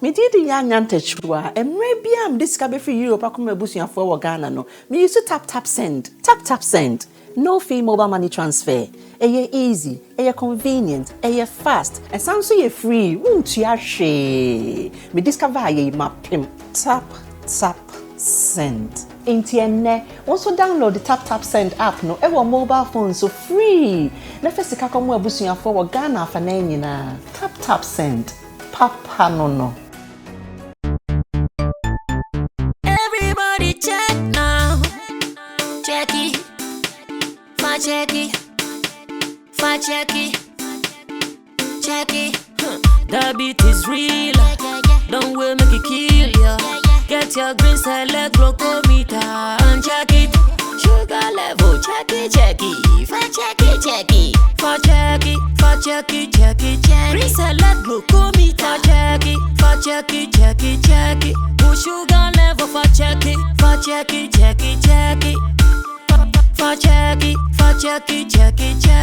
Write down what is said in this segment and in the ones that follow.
Me did the chua, and maybe I'm discovered for you, Pakuma Busia for Ghana. No, me used to tap send. No fee mobile money transfer. Eye easy, convenient, fast, and sounds so free. Won't you share? Me discover ye map him. Tap send. Intienne, also download the tap send app no ever mobile phone so free. Na first ka komo abusuya for Ghana fa na nyina. Tap send. Papa no. Everybody check now. Check it. The beat is real. Don't wait, make it kill ya. Get your green select glucometer and check it. Sugar level, check it. Check it. Green select glucometer. Check it. Push sugar level for check it.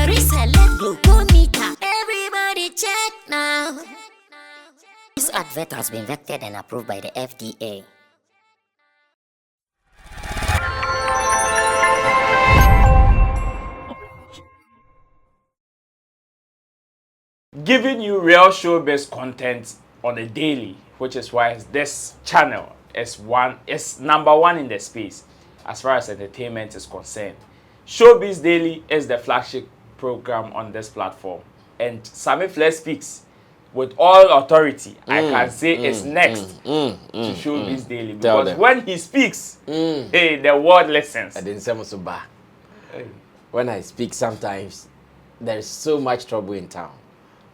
Reselect glucometer. Everybody check now. This advert has been vetted and approved by the FDA. Giving you real showbiz content on a daily, which is why this channel is number one in the space as far as entertainment is concerned. Showbiz Daily is the flagship program on this platform, and Sammy Flex Speaks with all authority. I can say it's next to Showbiz Daily, because when he speaks, hey, the world listens. I didn't say much bad. When I speak, sometimes there's so much trouble in town.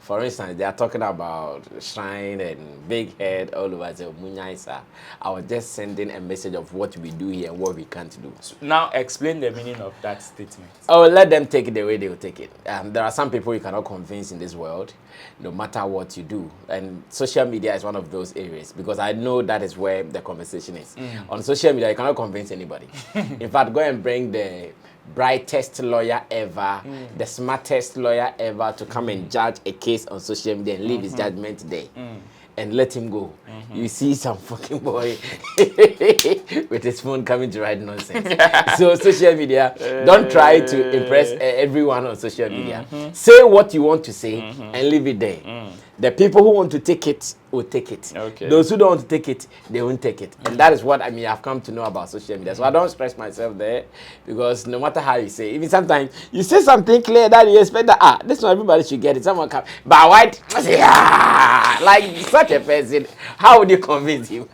For instance, they are talking about shrine and big head all over the Munyaisa. I was just sending a message of what we do here and what we can't do. So now explain the meaning of that statement. Oh, let them take it the way they will take it. There are some people you cannot convince in this world, no matter what you do. And social media is one of those areas, because I know that is where the conversation is. On social media, you cannot convince anybody. In fact, go and bring the brightest lawyer ever, the smartest lawyer ever to come and judge a case on social media and leave his judgment there and let him go. You see some fucking boy with his phone coming to write nonsense. So social media, don't try to impress everyone on social media. Say what you want to say and leave it there. The people who want to take it will take it. Okay. Those who don't want to take it, they won't take it. And that is what I've come to know about social media. So I don't stress myself there, because no matter how you say, even sometimes you say something clear that you expect that this one everybody should get it. Someone come, but why? Like such a person, how would you convince him?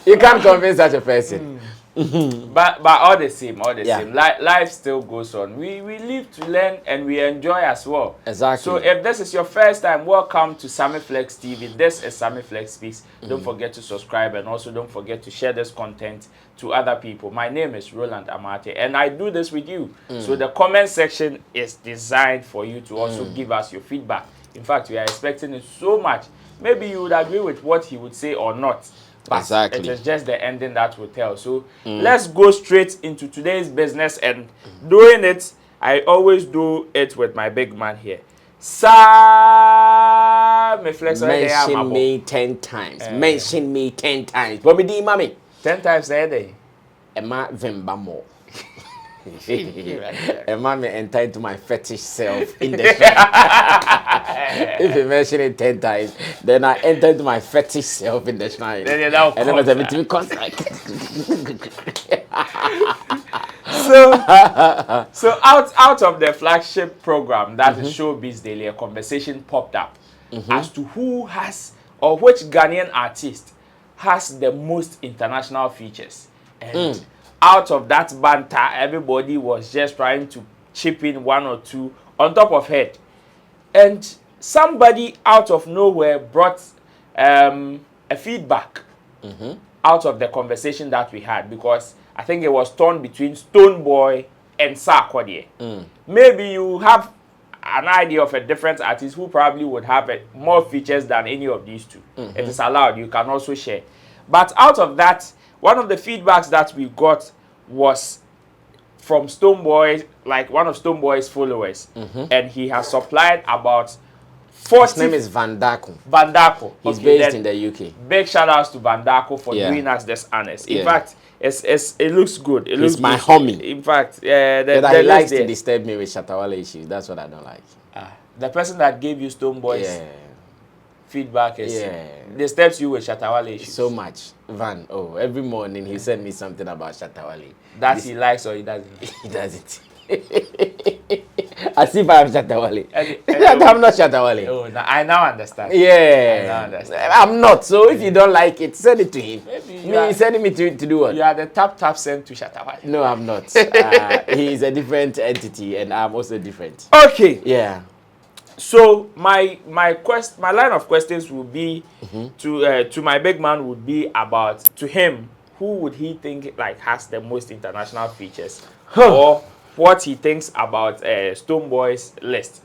You can't convince such a person. But all the same, same. Life still goes on. We live to learn and we enjoy as well. Exactly. So if this is your first time, welcome to Sammy Flex TV. This is Sammy Flex Speaks. Don't forget to subscribe, and also don't forget to share this content to other people. My name is Roland Amate, and I do this with you. So the comment section is designed for you to also give us your feedback. In fact, we are expecting it so much. Maybe you would agree with what he would say or not. But exactly. It is just the ending that will tell. So let's go straight into today's business, and doing it, I always do it with my big man here. Sammy Flex. Mention me 10 times. Mention me 10 times. What me do, mommy? 10 times a day. Emma Vembamo. Emma me enter into my fetish self in the shrine. If you mention it 10 times, then I enter into my fetish self in the shrine. And then was a bit contract. So out of the flagship program that is Showbiz Daily, a conversation popped up as to who has, or which Ghanaian artist has the most international features. And out of that banter, everybody was just trying to chip in one or two on top of head. And somebody out of nowhere brought a feedback out of the conversation that we had, because I think it was torn between Stonebwoy and Sarkodie. Maybe you have an idea of a different artist who probably would have more features than any of these two. It is allowed. You can also share. But out of that, one of the feedbacks that we got was from Stonebwoy, like one of Stonebwoy's followers, and he has supplied about His name is Van Dako. Van Dako. He's based in the UK. Big shout outs to Van Dako for doing us this honest. In fact, it looks good. It looks my good. homie. In fact, He likes to disturb me with Shatawale issues. That's what I don't like. The person that gave you Stone Boys feedback is disturbs you with Shatawale issues. So much. Van, every morning he sent me something about Shatawale. That he likes or he doesn't? He doesn't. As if I'm Shatawale. I'm not Shatawale. Oh, I now understand. Yeah. I now understand. I'm not. So if you don't like it, send it to him. He's sending me to do what? You are the tap sent to Shatawale. No, I'm not. He is a different entity and I'm also different. Okay. Yeah. So my line of questions will be to my big man would be about, to him, who would he think like has the most international features, or what he thinks about Stone Boy's list.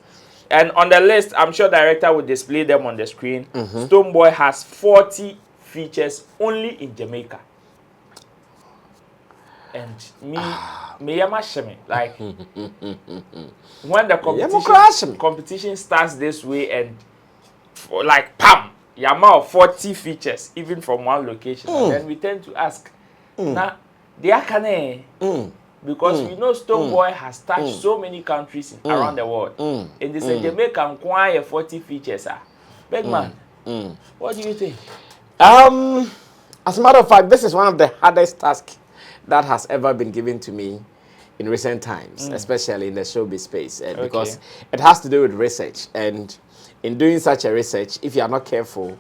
And on the list, I'm sure director will display them on the screen. Stone Boy has 40 features only in Jamaica. And me like when the competition starts this way and like pam, Yama 40 features even from one location, and then we tend to ask, now because we know Stone Boy has touched so many countries around the world. And this Jamaican choir 40 features are. Big man, what do you think? As a matter of fact, this is one of the hardest tasks that has ever been given to me in recent times, especially in the showbiz space, because it has to do with research. And in doing such a research, if you are not careful,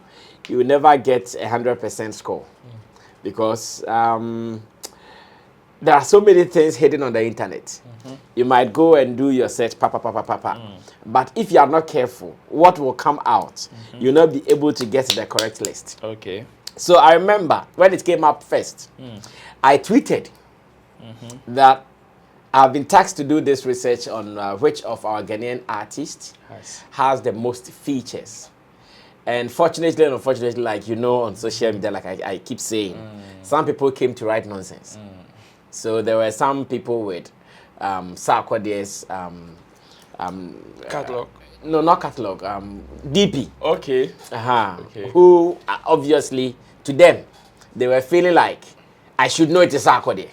you will never get 100% score, because there are so many things hidden on the internet. You might go and do your search, but if you are not careful, what will come out, you'll not be able to get the correct list. Okay. So I remember when it came up first, I tweeted that I've been tasked to do this research on which of our Ghanaian artists has the most features. And fortunately and unfortunately, like you know, on social media, like I keep saying, some people came to write nonsense. So there were some people with Sarkodie's catalog. No, not catalog. DP. Okay. Okay. Who obviously, to them, they were feeling like I should know it is Sarkodie.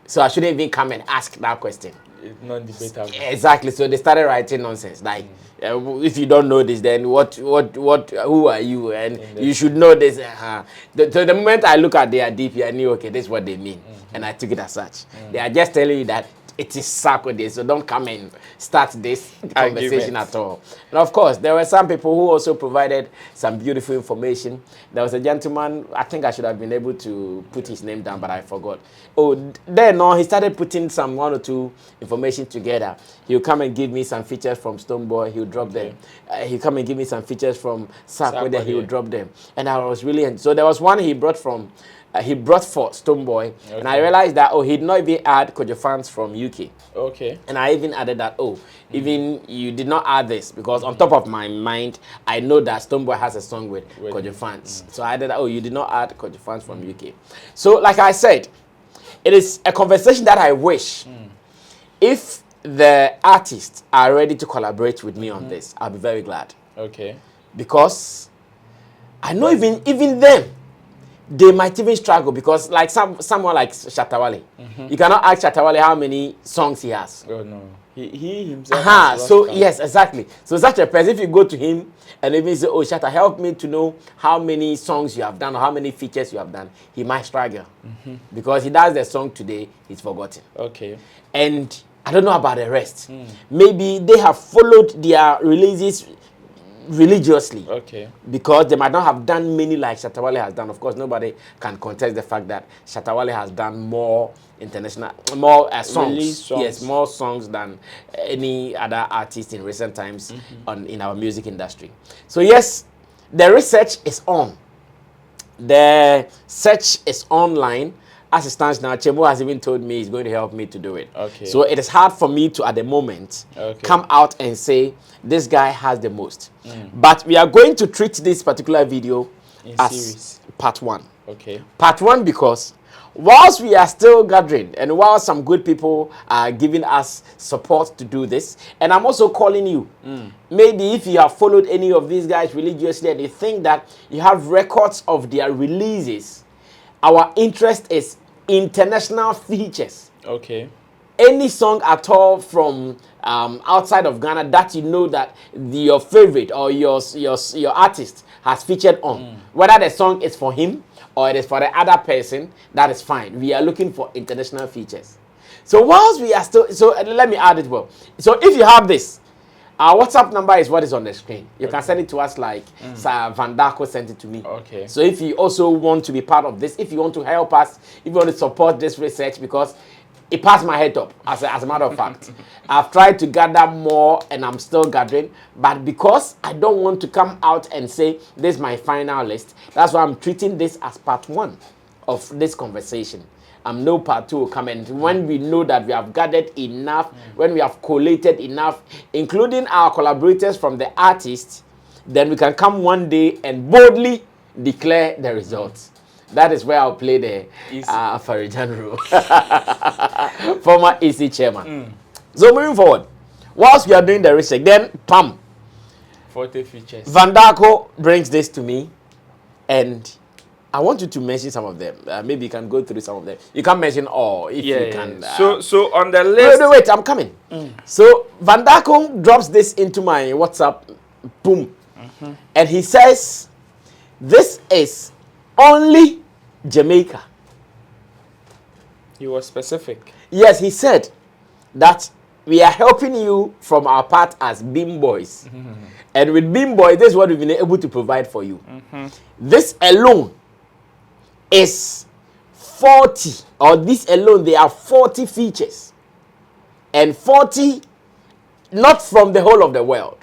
So I shouldn't even come and ask that question. It's non-debatable. Exactly. So they started writing nonsense like, if you don't know this, then who are you? And you should know this. So the moment I look at their DP, I knew, okay, this is what they mean. And I took it as such. They are just telling you that it is Sarkodie, so don't come and start this conversation at all. And of course, there were some people who also provided some beautiful information. There was a gentleman, I think I should have been able to put his name down, but I forgot. He started putting some one or two information together. He'll come and give me some features from Stone Boy, he'll drop them. He'll come and give me some features from Sarkodie, he'll drop them. And I was really, so there was one he brought from, he brought for Stone Boy, and I realized that, he did not even add Kojo fans from UK. Okay. And I even added that, even you did not add this, because on top of my mind, I know that Stone Boy has a song with Kojo fans. So I added that, you did not add Kojo fans from UK. So like I said, it is a conversation that I wish, if the artists are ready to collaborate with me on this, I'll be very glad. Okay. Because I know even them, they might even struggle, because like someone like Shatawale, you cannot ask Shatawale how many songs he has. Oh no, he himself. So yes, exactly. So such a person, if you go to him and even say, Shatta, help me to know how many songs you have done or how many features you have done, he might struggle, because he does the song today, he's forgotten. Okay. And I don't know about the rest. Maybe they have followed their releases religiously, because they might not have done many like Shatawale has done. Of course, nobody can contest the fact that Shatawale has done more songs. Yes, more songs than any other artist in recent times in our music industry. So yes, the research is on. The search is online. As it stands now, Chemo has even told me he's going to help me to do it. Okay. So it is hard for me to, at the moment, come out and say, this guy has the most. But we are going to treat this particular video as series. Part 1. Okay. Part 1 because whilst we are still gathering and while some good people are giving us support to do this, and I'm also calling you, maybe if you have followed any of these guys religiously and you think that you have records of their releases, our interest is international features. Okay. Any song at all from outside of Ghana that you know that your favorite or your artist has featured on, whether the song is for him or it is for the other person, that is fine. We are looking for international features. So whilst we are still, so let me add it well. So if you have this, our WhatsApp number is what is on the screen. You can send it to us like Sir Van Darko sent it to me. Okay. So if you also want to be part of this, if you want to help us, if you want to support this research, because it passed my head up, as a matter of fact. I've tried to gather more and I'm still gathering, but because I don't want to come out and say this is my final list, that's why I'm treating this as part 1 of this conversation. No part 2 will come, and when we know that we have gathered enough, when we have collated enough, including our collaborators from the artist, then we can come one day and boldly declare the results. That is where I'll play the Farijan role. Former EC chairman. So moving forward, whilst we are doing the research, then 40 features. Van Darko brings this to me, and I want you to mention some of them. Maybe you can go through some of them. You can mention all if you can. So on the list. Wait, I'm coming. So Van Darko drops this into my WhatsApp, boom, and he says, "This is only Jamaica." He was specific. Yes, he said that we are helping you from our part as Beam Boys. And with Beam Boys, this is what we've been able to provide for you. This alone is 40, or this alone, there are 40 features. And 40, not from the whole of the world.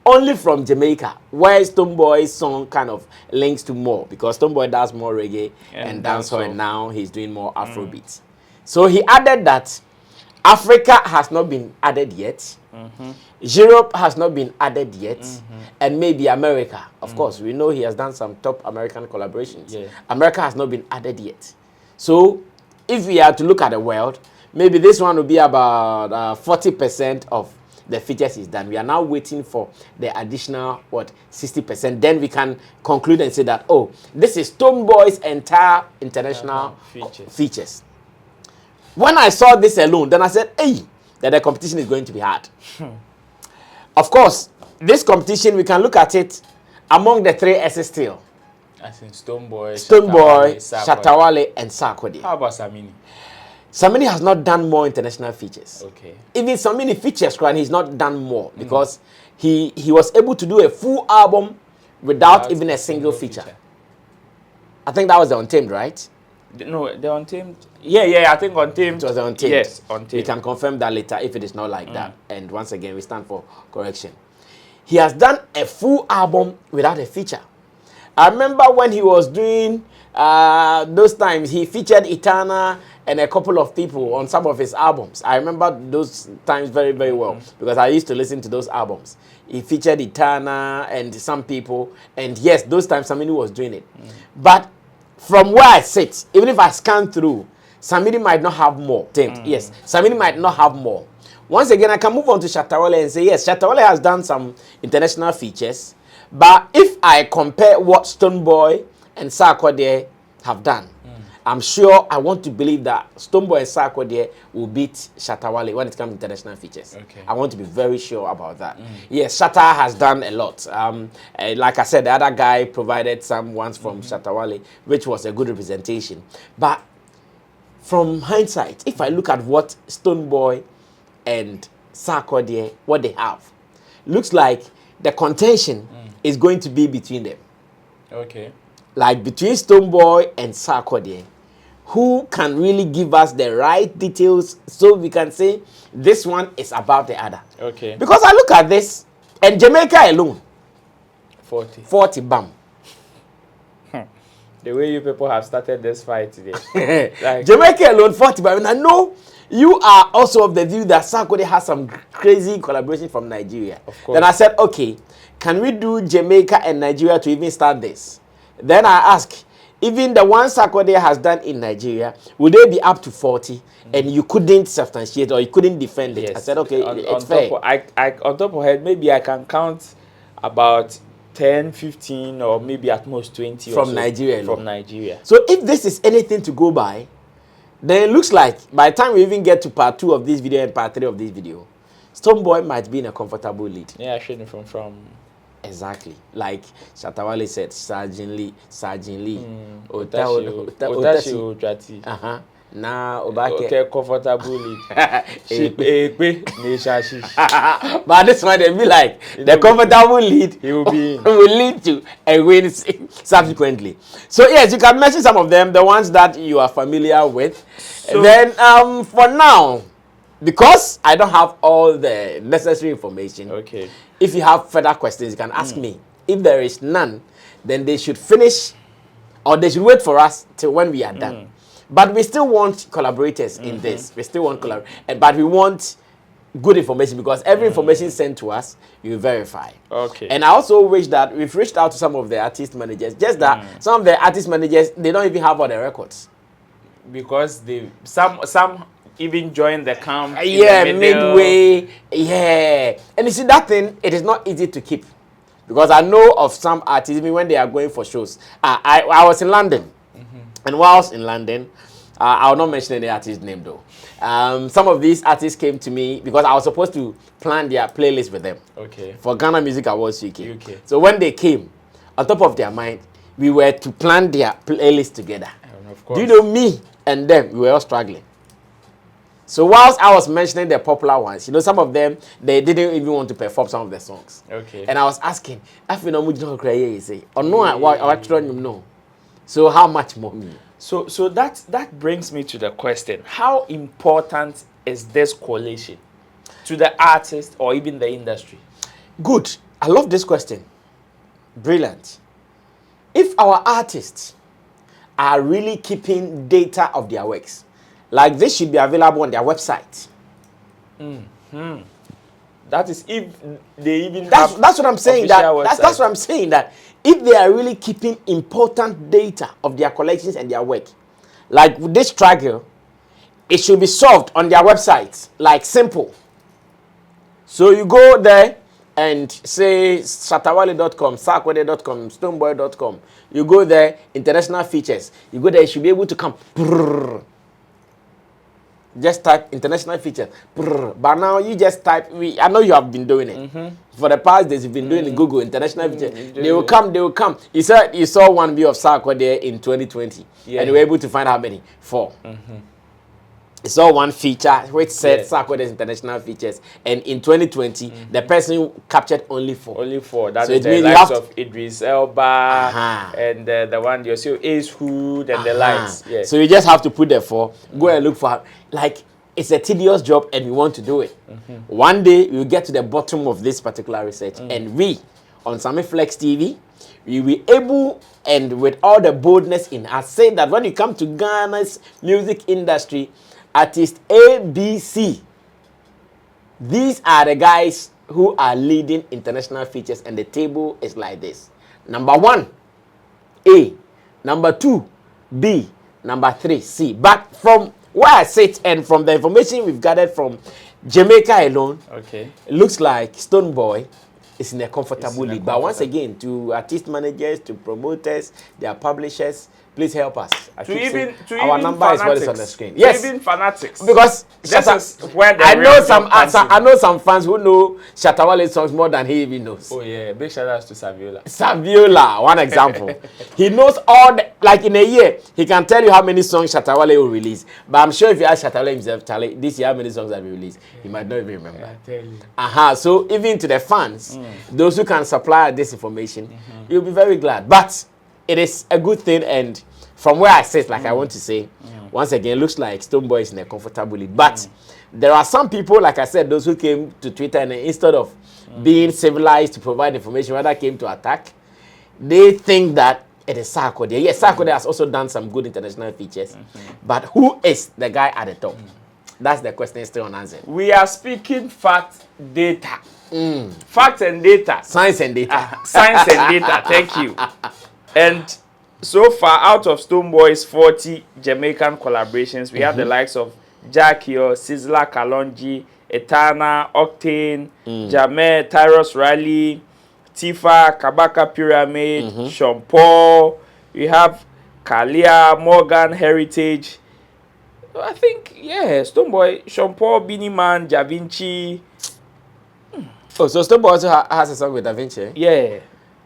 Only from Jamaica, where Stonebwoy's song kind of links to more, because Stonebwoy does more reggae and dancehall, and now he's doing more Afrobeat. So he added that Africa has not been added yet, Europe has not been added yet, and maybe America. Of course, we know he has done some top American collaborations. Yeah. America has not been added yet. So if we are to look at the world, maybe this one will be about 40% of the features is done. We are now waiting for the additional 60%. Then we can conclude and say that, oh, this is Stonebwoy's entire international features. When I saw this alone, then I said, hey, that the competition is going to be hard. Of course, this competition, we can look at it among the 3 S's still. As in Stonebwoy, Shatta Wale, and Sarkodie. How about Sammy? Sammy has not done more international features. Okay. Even Sammy features, he's not done more because he was able to do a full album without even a single feature. I think that was the Untamed, right? No, the Untamed. Yeah, I think Untamed. It was the Untamed. Yes, Untamed. We can confirm that later if it is not like that. And once again, we stand for correction. He has done a full album without a feature. I remember when he was doing those times, he featured Etana and a couple of people on some of his albums. I remember those times very, very well because I used to listen to those albums. He featured Etana and some people, and yes, those times Sammy was doing it. But from where I sit, even if I scan through, Sammy might not have more. Yes, Sammy might not have more. Once again, I can move on to Shatta Wale and say, yes, Shatta Wale has done some international features, but if I compare what Stonebwoy and Sarkodie have done, I'm sure I want to believe that Stonebwoy and Sarkodie will beat Shatta Wale when it comes to international features. Okay. I want to be very sure about that. Yes, Shatta has done a lot. Like I said, the other guy provided some ones from Shatta Wale, which was a good representation. But from hindsight, if I look at what Stonebwoy and Sarkodie, what they have, looks like the contention is going to be between them. Okay. Like between Stonebwoy and Sarkodie, who can really give us the right details so we can say this one is about the other. Okay. Because I look at this, and Jamaica alone, 40 bam. The way you people have started this fight today. Like, Jamaica alone, 40 bam. And I know you are also of the view that Sarkodie has some crazy collaboration from Nigeria. Of course. Then I said, okay, can we do Jamaica and Nigeria to even start this? Then I ask, even the ones Sarkodie has done in Nigeria, would they be up to 40? And you couldn't substantiate or you couldn't defend it. Yes. I said, okay, it's fair. On top of head, maybe I can count about 10, 15, or maybe at most 20 from or so Nigeria. From Nigeria. So if this is anything to go by, then it looks like by the time we even get to part 2 of this video and part 3 of this video, Stonebwoy might be in a comfortable lead. Yeah, shouldn't from. Exactly. Like Shatawale said, Sergeant Lee. Otashi Ojati. Now, Obake. Okay, comfortable lead. But this one, they be like, the comfortable lead he will be in. will lead to a win subsequently. So, yes, you can mention some of them, the ones that you are familiar with. So, then, for now, because I don't have all the necessary information, okay. If you have further questions, you can ask me. If there is none, then they should finish, or they should wait for us till when we are done. But we still want collaborators in this. We still want but we want good information, because every information sent to us, you verify. Okay. And I also wish that we've reached out to some of the artist managers. Just that some of the artist managers, they don't even have all the records, because some even join the camp. Midway. Yeah. And you see, that thing, it is not easy to keep, because I know of some artists, even when they are going for shows. I was in London. And whilst in London, I will not mention any artist name though. Some of these artists came to me because I was supposed to plan their playlist with them. Okay. For Ghana Music Awards UK. So when they came, on top of their mind, we were to plan their playlist together. Of course. Do you know, me and them, we were all struggling. So whilst I was mentioning the popular ones, you know, some of them, they didn't even want to perform some of the songs. Okay. And I was asking, so how much more me? So that brings me to the question: how important is this coalition to the artist or even the industry? Good. I love this question. Brilliant. If our artists are really keeping data of their works, like this should be available on their website. That is, if they even that's what I'm saying. That's what I'm saying, that if they are really keeping important data of their collections and their work, like with this struggle, it should be solved on their website, like simple. So you go there and say shatawale.com, sarkodie.com, stonebwoy.com. You go there, international features. You go there, you should be able to come. Just type international features. But now you just type. I know you have been doing it. For the past days, you've been doing it. Google international features. They will come. You saw one view of Sarkodie in 2020. And you were able to find how many? 4. You saw one feature which said Sarkodie's international features. And in 2020, the person captured only 4. Only 4. That is the likes of Idris Elba and the one you see Ace Hood and the likes. Yeah. So you just have to put the 4. Go and look for, like, it's a tedious job and we want to do it. One day we'll get to the bottom of this particular research, and we on Sammy Flex TV, we will be able, and with all the boldness in us, say that when you come to Ghana's music industry, artist A, B, C, these are the guys who are leading international features, and the table is like this. Number 1, A. Number 2, B. Number 3, C. But from where I sit and from the information we've gathered from Jamaica alone, it looks like Stonebwoy is in a comfortable lead. But once again, to artist managers, to promoters, their our please help us. Our number fanatics, is what is on the screen. Yes, even fanatics. Because this is where I know some fans who know Shatawale songs more than he even knows. Oh yeah, big shout outs to Saviola. Saviola, one example. He knows all the, like in a year, he can tell you how many songs Shatawale will release. But I'm sure if you ask Shatawale himself, Charlie, this year how many songs have we released, he might not even remember. I tell you. So even to the fans, those who can supply this information, you'll be very glad. But it is a good thing, and from where I sit, like I want to say, once again, it looks like Stonebwoy is in a comfortable lead. But there are some people, like I said, those who came to Twitter and instead of being civilized to provide information, rather came to attack. They think that it is Sarkodie. Yes, Sarkodie has also done some good international features. But who is the guy at the top? That's the question still unanswered. We are speaking fact, data. Fact and data. Science and data. Science and data, thank you. And So far, out of Stonebwoy's 40 Jamaican collaborations, we have the likes of Jackio, Sizzla Kalonji, Etana, Octane, Jamel, Tyrus Riley, Tifa, Kabaka Pyramid, Sean Paul. We have Kalia, Morgan, Heritage. I think, yeah, Stonebwoy, Sean Paul, Beanie Man, Ja Vinci. Oh, so Stonebwoy also has a song with Da Vinci? Yeah.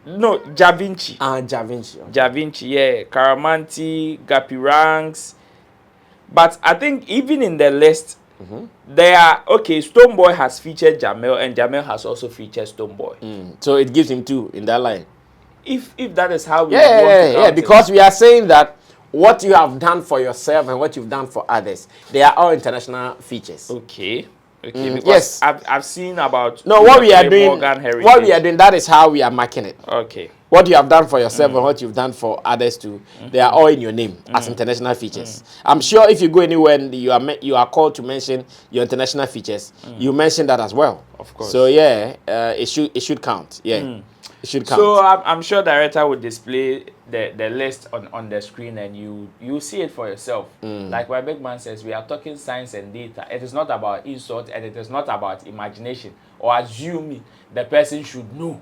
No, Ja Vinci. Ja Vinci. Okay. Ja Vinci, yeah. Caramanti, Gappy Ranks. But I think even in the list, they are, okay, Stonebwoy has featured Jamel, and Jamel has also featured Stonebwoy. So it gives him 2 in that line. If that is how we want to count it. Because we are saying that what you have done for yourself and what you've done for others, they are all international features. Okay. Because yes. I've seen about what we are doing, Morgan Heritage. what we are doing, that is how we are marking it. Okay. What you have done for yourself and what you've done for others too, they are all in your name as international features. I'm sure if you go anywhere and you are called to mention your international features, you mention that as well. Of course. So yeah, it should count. Yeah, it should count. So I'm sure director would display the list on the screen, and you see it for yourself. Like my big man says, we are talking science and data. It is not about insult, and it is not about imagination or assuming the person should know.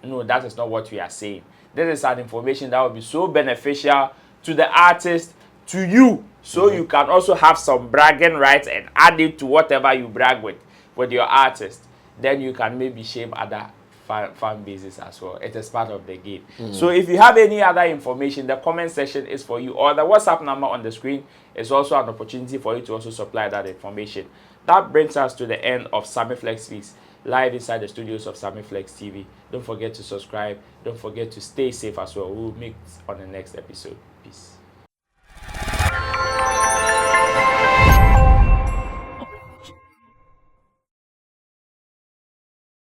No, that is not what we are saying. This is an information that will be so beneficial to the artist, to you, so you can also have some bragging rights and add it to whatever you brag with your artist. Then you can maybe shame other fan bases as well. It is part of the game. So if you have any other information, the comment section is for you, or the WhatsApp number on the screen is also an opportunity for you to also supply that information. That brings us to the end of Sammy Flex Feast, live inside the studios of Sammy Flex TV. Don't forget to subscribe. Don't forget to stay safe as well. We'll meet on the next episode. Peace.